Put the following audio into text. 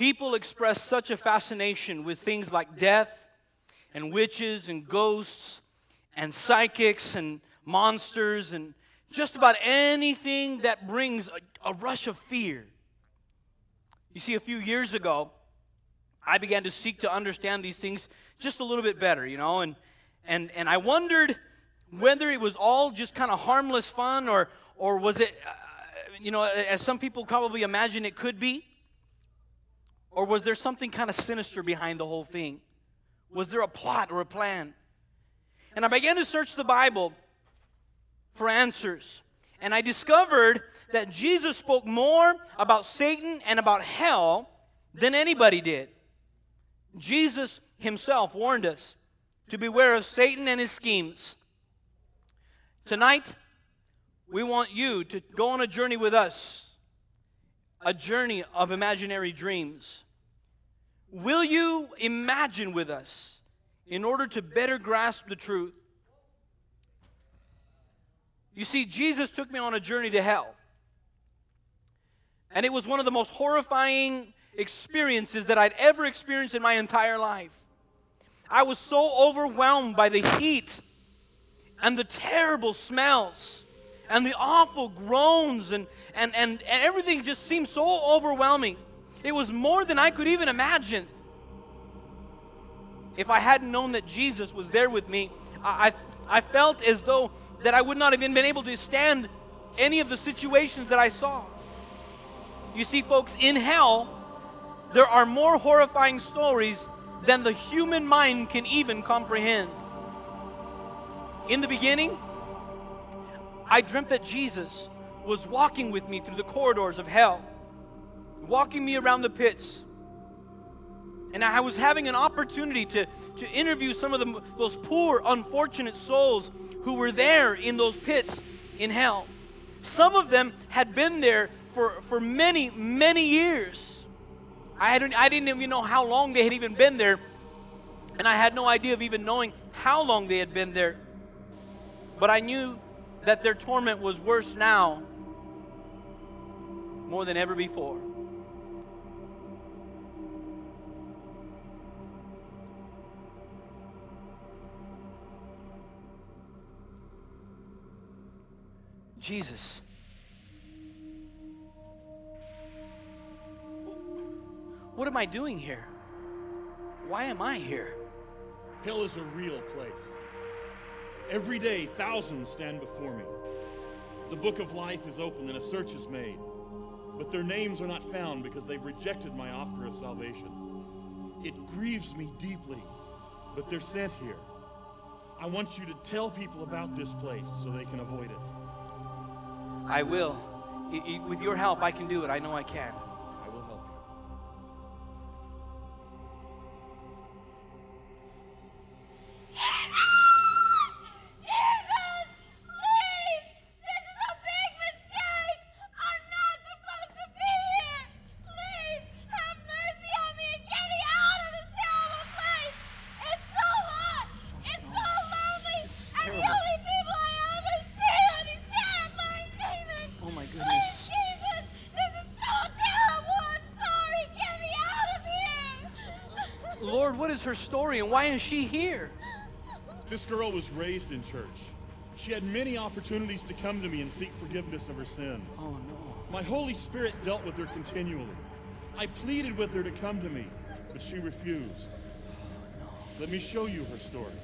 People express such a fascination with things like death and witches and ghosts and psychics and monsters and just about anything that brings a rush of fear. You see, a few years ago, I began to seek to understand these things just a little bit better, and I wondered whether it was all just kind of harmless fun or was it, as some people probably imagine it could be, or was there something kind of sinister behind the whole thing? Was there a plot or a plan? And I began to search the Bible for answers. And I discovered that Jesus spoke more about Satan and about hell than anybody did. Jesus himself warned us to beware of Satan and his schemes. Tonight, we want you to go on a journey with us, a journey of imaginary dreams. Will you imagine with us in order to better grasp the truth? You see, Jesus took me on a journey to hell. And it was one of the most horrifying experiences that I'd ever experienced in my entire life. I was so overwhelmed by the heat and the terrible smells and the awful groans and everything just seemed so overwhelming. It was more than I could even imagine. If I hadn't known that Jesus was there with me, I felt as though that I would not have even been able to stand any of the situations that I saw. You see, folks, in hell, there are more horrifying stories than the human mind can even comprehend. In the beginning, I dreamt that Jesus was walking with me through the corridors of hell, walking me around the pits. And I was having an opportunity to interview some of those poor, unfortunate souls who were there in those pits in hell. Some of them had been there for many, many years. I didn't even know how long they had even been there, and I had no idea of even knowing how long they had been there. But I knew that their torment was worse now, more than ever before. Jesus, what am I doing here? Why am I here? Hell is a real place. Every day, thousands stand before me. The book of life is open and a search is made, but their names are not found because they've rejected my offer of salvation. It grieves me deeply, but they're sent here. I want you to tell people about this place so they can avoid it. I will. With your help, I can do it. I know I can. I will help you. Lord, what is her story and why is she here? This girl was raised in church. She had many opportunities to come to me and seek forgiveness of her sins. Oh, no. My Holy Spirit dealt with her continually. I pleaded with her to come to me, but she refused. Oh, no. Let me show you her story.